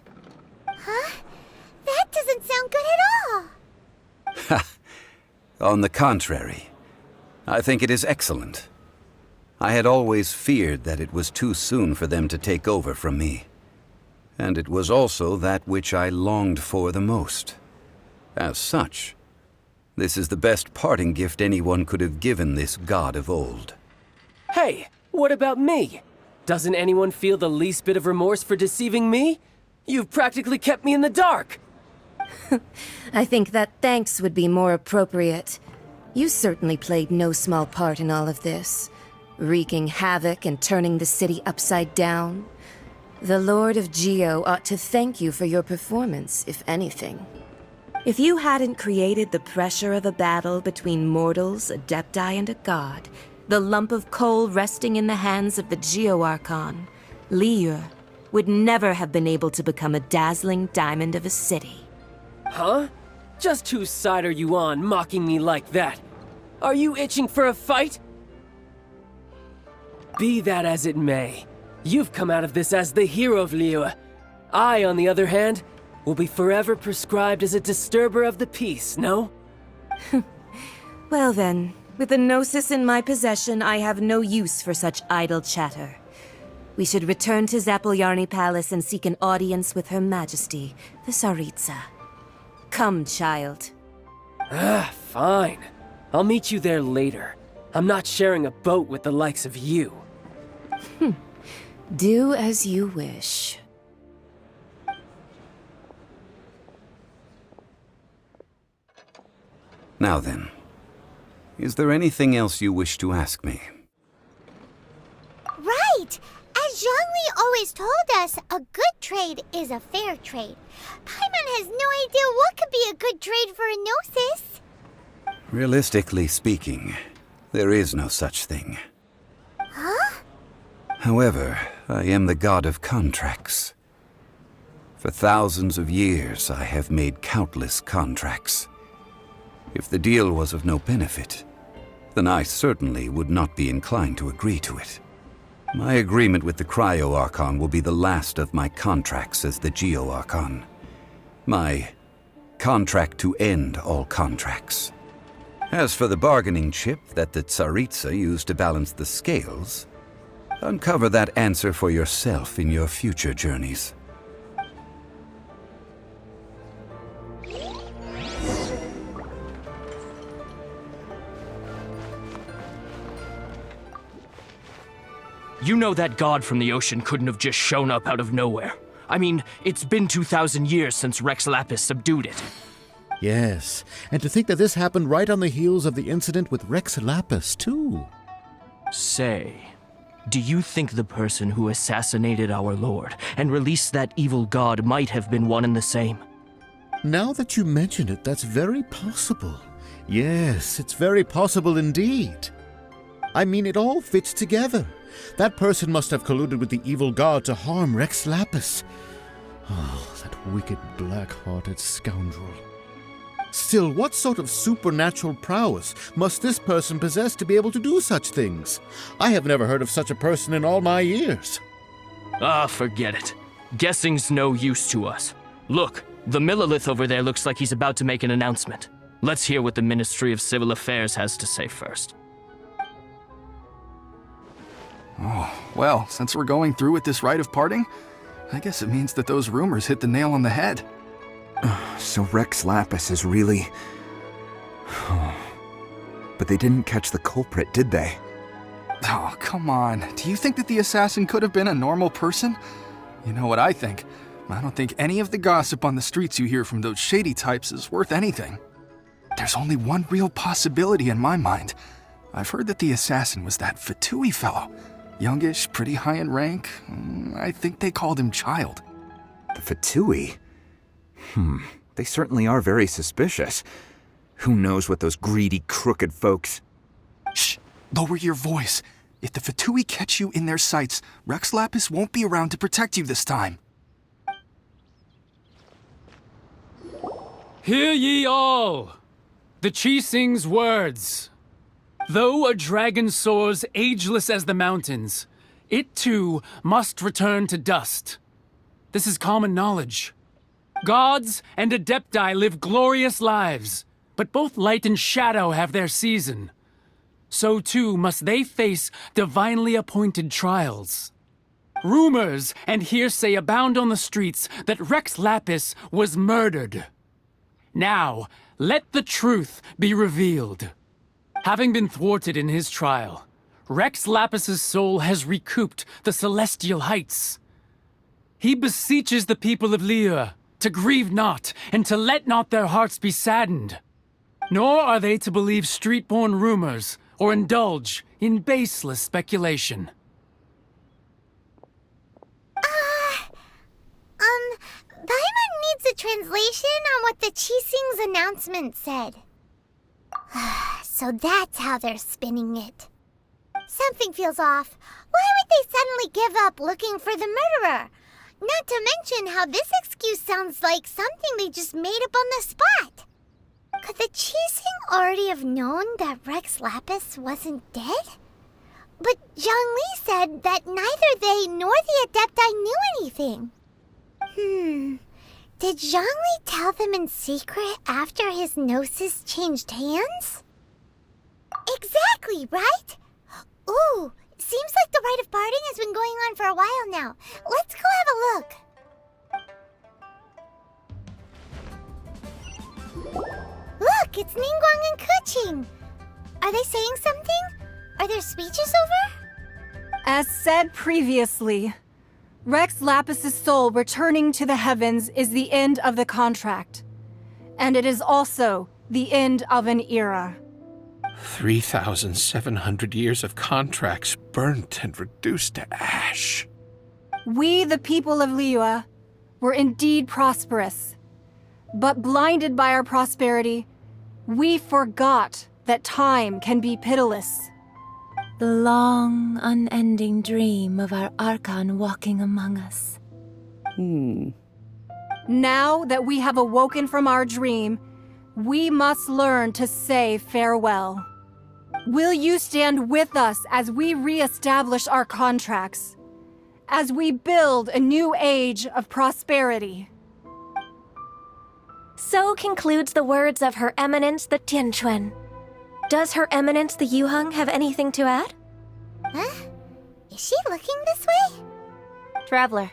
Huh? That doesn't sound good at all! Ha! On the contrary, I think it is excellent. I had always feared that it was too soon for them to take over from me. And it was also that which I longed for the most. As such, this is the best parting gift anyone could have given this god of old. Hey, what about me? Doesn't anyone feel the least bit of remorse for deceiving me? You've practically kept me in the dark! I think that thanks would be more appropriate. You certainly played no small part in all of this, wreaking havoc and turning the city upside down. The Lord of Geo ought to thank you for your performance, if anything. If you hadn't created the pressure of a battle between mortals, Adepti, and a god, the lump of coal resting in the hands of the Geo-Archon, Liyue would never have been able to become a dazzling diamond of a city. Huh? Just whose side are you on, mocking me like that? Are you itching for a fight? Be that as it may, you've come out of this as the hero of Liyue. I, on the other hand, will be forever prescribed as a disturber of the peace, no? Well then, with the Gnosis in my possession, I have no use for such idle chatter. We should return to Zapoljarny Palace and seek an audience with Her Majesty, the Tsaritsa. Come, child. Fine. I'll meet you there later. I'm not sharing a boat with the likes of you. Do as you wish. Now then, is there anything else you wish to ask me? Right! As Zhongli always told us, a good trade is a fair trade. Paimon has no idea what could be a good trade for a Gnosis. Realistically speaking, there is no such thing. Huh? However, I am the god of contracts. For thousands of years, I have made countless contracts. If the deal was of no benefit, then I certainly would not be inclined to agree to it. My agreement with the Cryo-Archon will be the last of my contracts as the Geo-Archon. My contract to end all contracts. As for the bargaining chip that the Tsaritsa used to balance the scales, uncover that answer for yourself in your future journeys. You know that god from the ocean couldn't have just shown up out of nowhere. I mean, it's been 2,000 years since Rex Lapis subdued it. Yes, and to think that this happened right on the heels of the incident with Rex Lapis, too. Say, do you think the person who assassinated our lord and released that evil god might have been one and the same? Now that you mention it, that's very possible. Yes, it's very possible indeed. I mean, it all fits together. That person must have colluded with the evil god to harm Rex Lapis. Oh, that wicked, black-hearted scoundrel. Still, what sort of supernatural prowess must this person possess to be able to do such things? I have never heard of such a person in all my years. Ah, forget it. Guessing's no use to us. Look, the Millilith over there looks like he's about to make an announcement. Let's hear what the Ministry of Civil Affairs has to say first. Oh, well, since we're going through with this rite of parting, I guess it means that those rumors hit the nail on the head. So Rex Lapis is really... But they didn't catch the culprit, did they? Oh, come on. Do you think that the assassin could have been a normal person? You know what I think. I don't think any of the gossip on the streets you hear from those shady types is worth anything. There's only one real possibility in my mind. I've heard that the assassin was that Fatui fellow. Youngish, pretty high in rank. I think they called him Child. The Fatui? They certainly are very suspicious. Who knows what those greedy, crooked folks... Shh! Lower your voice. If the Fatui catch you in their sights, Rex Lapis won't be around to protect you this time. Hear ye all! The Qixing's words. Though a dragon soars ageless as the mountains, it too must return to dust. This is common knowledge. Gods and Adepti live glorious lives, but both light and shadow have their season. So too must they face divinely appointed trials. Rumors and hearsay abound on the streets that Rex Lapis was murdered. Now, let the truth be revealed. Having been thwarted in his trial, Rex Lapis's soul has recouped the celestial heights. He beseeches the people of Liyue to grieve not, and to let not their hearts be saddened. Nor are they to believe street-born rumors, or indulge in baseless speculation. Paimon needs a translation on what the Qixing's announcement said. So that's how they're spinning it. Something feels off. Why would they suddenly give up looking for the murderer? Not to mention how this excuse sounds like something they just made up on the spot. Could the Qixing already have known that Rex Lapis wasn't dead? But Zhongli said that neither they nor the Adepti knew anything. Did Zhongli tell them in secret after his gnosis changed hands? Exactly, right? Ooh, seems like the rite of parting has been going on for a while now. Let's go have a look. Look, it's Ningguang and Keqing. Are they saying something? Are their speeches over? As said previously, Rex Lapis's soul returning to the heavens is the end of the contract. And it is also the end of an era. 3,700 years of contracts burnt and reduced to ash. We, the people of Liyue, were indeed prosperous. But blinded by our prosperity, we forgot that time can be pitiless. The long, unending dream of our ARCHON walking among us. Now that we have awoken from our dream, we must learn to say farewell. Will you stand with us as we re-establish our contracts? As we build a new age of prosperity? So concludes the words of Her Eminence the Tianquan. Does Her Eminence the Yuheng have anything to add? Huh? Is she looking this way? Traveler.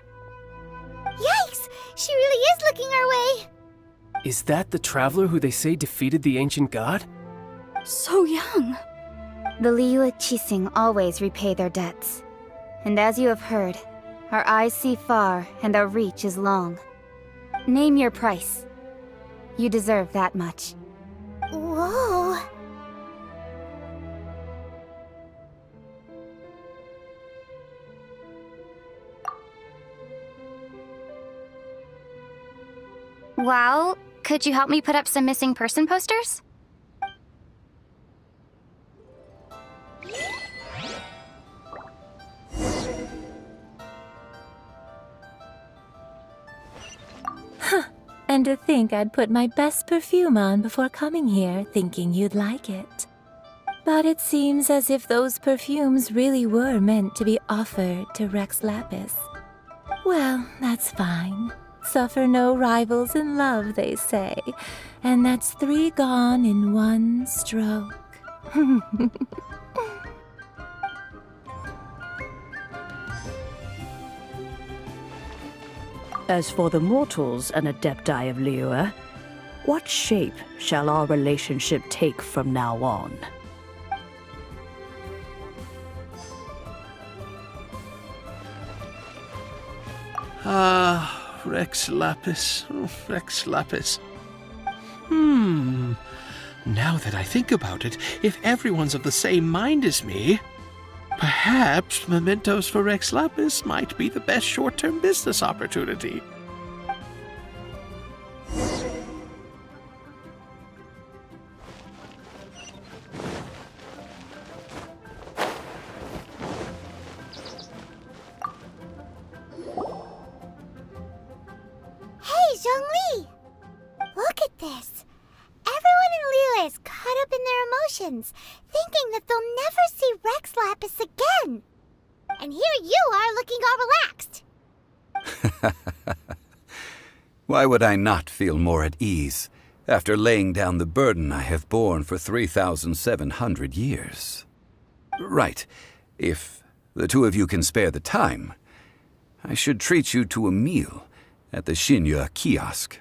Yikes! She really is looking our way! Is that the traveler who they say defeated the ancient god? So young. The Liyue Qixing always repay their debts. And as you have heard, our eyes see far and our reach is long. Name your price. You deserve that much. Whoa. Well, could you help me put up some missing person posters? And to think I'd put my best perfume on before coming here, thinking you'd like it. But it seems as if those perfumes really were meant to be offered to Rex Lapis. Well, that's fine. Suffer no rivals in love, they say. And that's 3 gone in 1 stroke. As for the mortals and adepti of Liyue, what shape shall our relationship take from now on? Rex Lapis. Oh, Rex Lapis. Now that I think about it, if everyone's of the same mind as me, perhaps mementos for Rex Lapis might be the best short-term business opportunity. Hey, Zhongli! Look at this. Everyone in Liyue is caught up in their emotions, thinking that they'll never see Rex Lapis again. And here you are looking all relaxed. Why would I not feel more at ease after laying down the burden I have borne for 3,700 years? Right. If the two of you can spare the time, I should treat you to a meal at the Xinyue kiosk.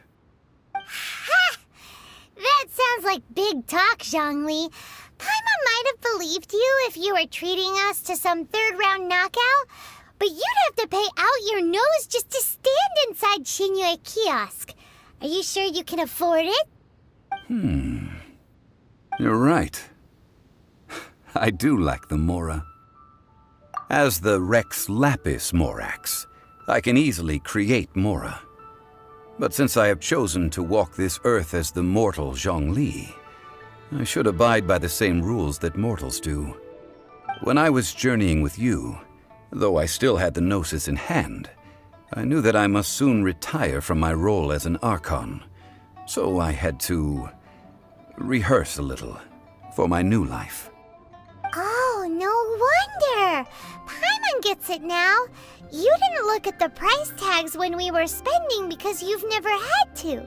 That sounds like big talk, Zhongli. Paimon might have believed you if you were treating us to some third-round knockout, but you'd have to pay out your nose just to stand inside Xinyue kiosk. Are you sure you can afford it? You're right. I do lack the Mora. As the Rex Lapis Morax, I can easily create Mora. But since I have chosen to walk this earth as the mortal Zhongli, I should abide by the same rules that mortals do. When I was journeying with you, though I still had the Gnosis in hand, I knew that I must soon retire from my role as an Archon, so I had to rehearse a little for my new life. Oh, no wonder! Paimon gets it now. You didn't look at the price tags when we were spending because you've never had to.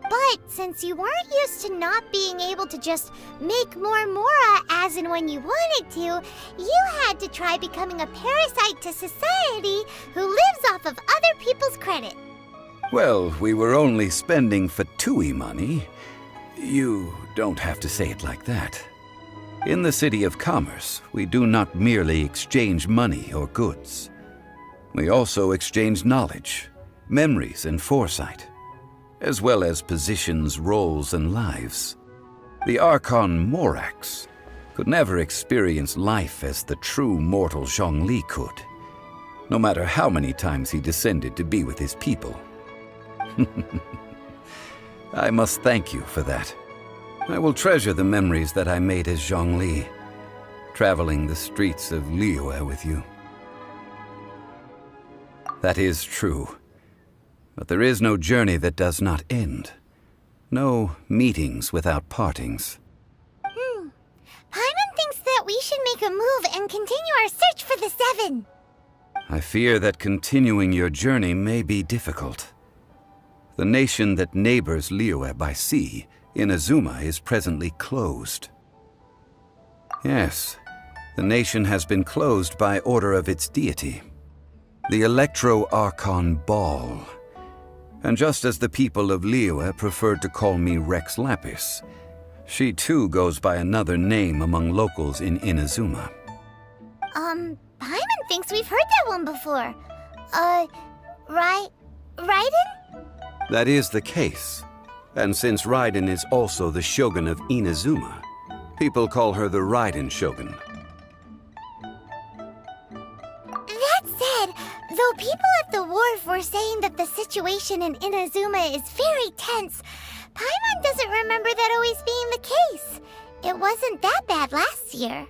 But since you weren't used to not being able to just make more Mora as and when you wanted to, you had to try becoming a parasite to society who lives off of other people's credit. Well, we were only spending Fatui money. You don't have to say it like that. In the City of Commerce, we do not merely exchange money or goods. We also exchange knowledge, memories, and foresight, as well as positions, roles, and lives. The Archon Morax could never experience life as the true mortal Zhongli could, no matter how many times he descended to be with his people. I must thank you for that. I will treasure the memories that I made as Zhongli, traveling the streets of Liyue with you. That is true. But there is no journey that does not end. No meetings without partings. Paimon thinks that we should make a move and continue our search for the 7. I fear that continuing your journey may be difficult. The nation that neighbors Liyue by sea, Inazuma, is presently closed. Yes, the nation has been closed by order of its deity, the Electro-Archon Ball. And just as the people of Liyue preferred to call me Rex Lapis, she too goes by another name among locals in Inazuma. Paimon thinks we've heard that one before. Raiden? That is the case. And since Raiden is also the shogun of Inazuma, people call her the Raiden Shogun. That said, though people at the wharf were saying that the situation in Inazuma is very tense, Paimon doesn't remember that always being the case. It wasn't that bad last year.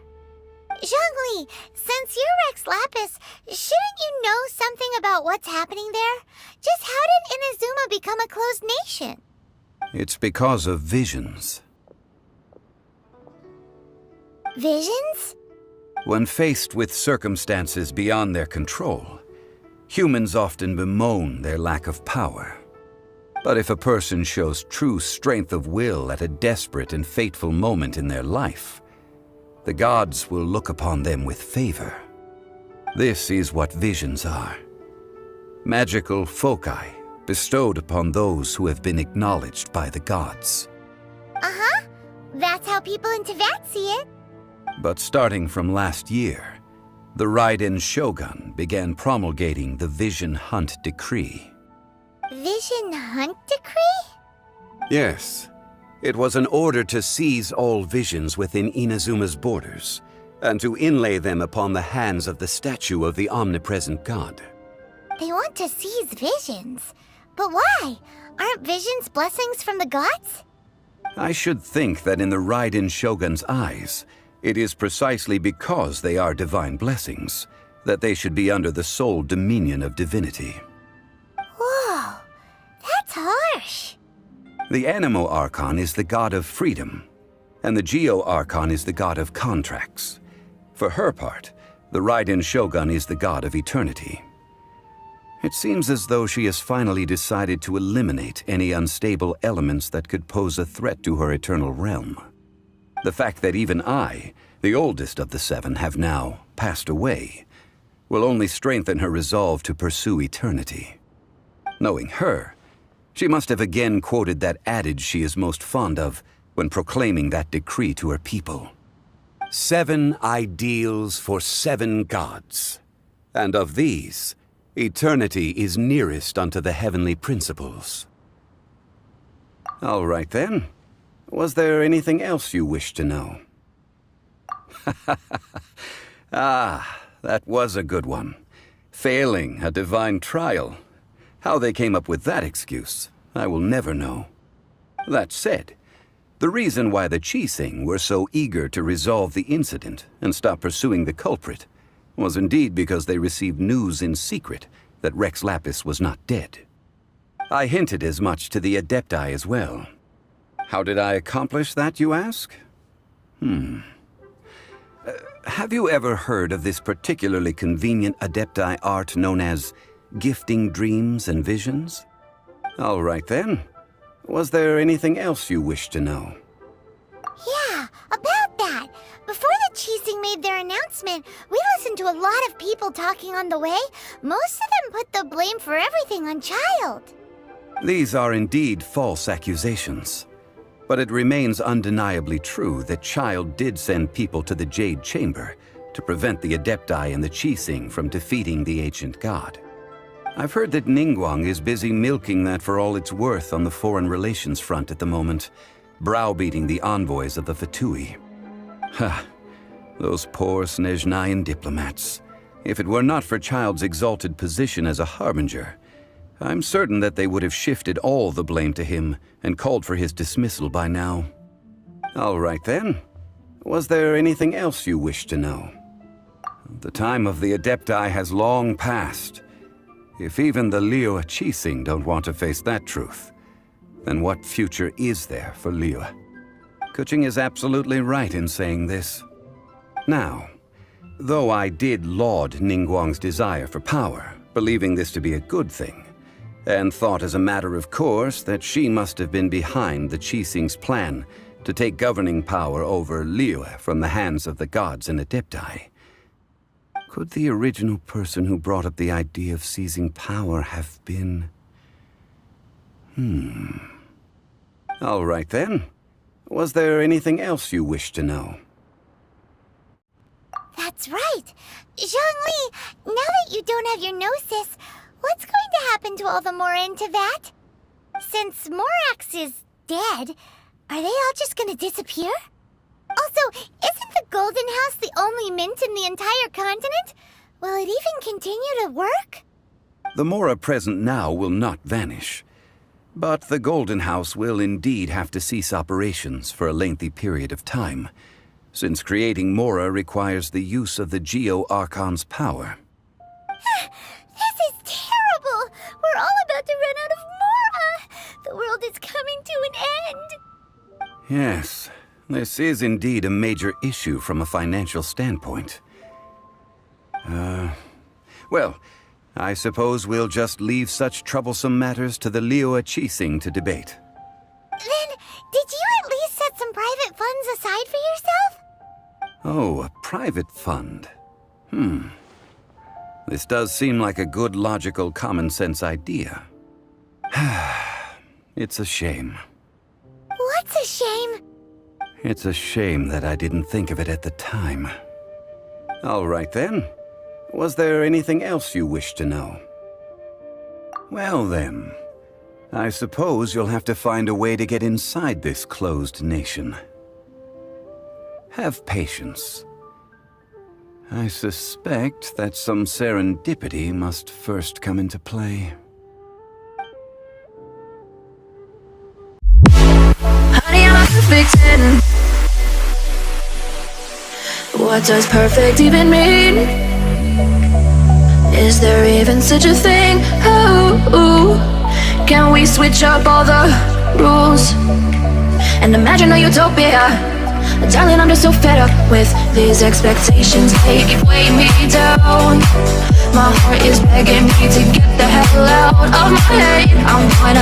Zhongli, since you're Rex Lapis, shouldn't you know something about what's happening there? Just how did Inazuma become a closed nation? It's because of visions. Visions? When faced with circumstances beyond their control, humans often bemoan their lack of power. But if a person shows true strength of will at a desperate and fateful moment in their life, the gods will look upon them with favor. This is what visions are. Magical foci bestowed upon those who have been acknowledged by the gods. Uh-huh. That's how people in Teyvat see it. But starting from last year, the Raiden Shogun began promulgating the Vision Hunt Decree. Vision Hunt Decree? Yes. It was an order to seize all visions within Inazuma's borders, and to inlay them upon the hands of the statue of the omnipresent god. They want to seize visions. But why? Aren't visions blessings from the gods? I should think that in the Raiden Shogun's eyes, it is precisely because they are divine blessings that they should be under the sole dominion of divinity. Whoa, that's harsh. The Anemo Archon is the god of freedom, and the Geo Archon is the god of contracts. For her part, the Raiden Shogun is the god of eternity. It seems as though she has finally decided to eliminate any unstable elements that could pose a threat to her eternal realm. The fact that even I, the oldest of the seven, have now passed away, will only strengthen her resolve to pursue eternity. Knowing her, she must have again quoted that adage she is most fond of when proclaiming that decree to her people. 7 ideals for 7 gods, and of these, eternity is nearest unto the heavenly principles. All right then. Was there anything else you wished to know? Ah, that was a good one. Failing a divine trial. How they came up with that excuse, I will never know. That said, the reason why the Qixing were so eager to resolve the incident and stop pursuing the culprit was indeed because they received news in secret that Rex Lapis was not dead. I hinted as much to the Adepti as well. How did I accomplish that, you ask? Have you ever heard of this particularly convenient Adepti art known as gifting dreams and visions? All right then. Was there anything else you wished to know? Yeah, about that. Before the Qixing made their announcement, we listened to a lot of people talking on the way. Most of them put the blame for everything on Child. These are indeed false accusations. But it remains undeniably true that Child did send people to the Jade Chamber to prevent the Adepti and the Qixing from defeating the ancient god. I've heard that Ningguang is busy milking that for all it's worth on the foreign relations front at the moment, browbeating the envoys of the Fatui. Ha! Those poor Snezhnayan diplomats. If it were not for Child's exalted position as a harbinger, I'm certain that they would have shifted all the blame to him and called for his dismissal by now. All right then. Was there anything else you wish to know? The time of the Adepti has long passed. If even the Liyue Qixing don't want to face that truth, then what future is there for Liyue? Keqing is absolutely right in saying this. Now, though I did laud Ningguang's desire for power, believing this to be a good thing, and thought as a matter of course that she must have been behind the Qixing's plan to take governing power over Liyue from the hands of the gods and Adepti, could the original person who brought up the idea of seizing power have been... All right then. Was there anything else you wished to know? That That's right. Zhongli, now that you don't have your gnosis, what's going to happen to all the Mora in Teyvat? Since Morax is dead, are they all just gonna disappear? Also, isn't the Golden House the only mint in the entire continent? Will it even continue to work? The Mora present now will not vanish. But the Golden House will indeed have to cease operations for a lengthy period of time, since creating Mora requires the use of the Geo-Archon's power. This is terrible! We're all about to run out of Mora! The world is coming to an end! Yes, this is indeed a major issue from a financial standpoint. Well, I suppose we'll just leave such troublesome matters to the Liyue Qixing to debate. Then, did you at least set some private funds aside for yourself? Oh, a private fund. This does seem like a good, logical, common-sense idea. It's a shame. What's a shame? It's a shame that I didn't think of it at the time. All right then. Was there anything else you wish to know? Well then, I suppose you'll have to find a way to get inside this closed nation. Have patience. I suspect that some serendipity must first come into play. Honey, I'm a perfect 10. What does perfect even mean? Is there even such a thing? Ooh, can we switch up all the rules and imagine a utopia? Darling, I'm just so fed up with these expectations. They keep weighing me down. My heart is begging me to get the hell out of my head. I'm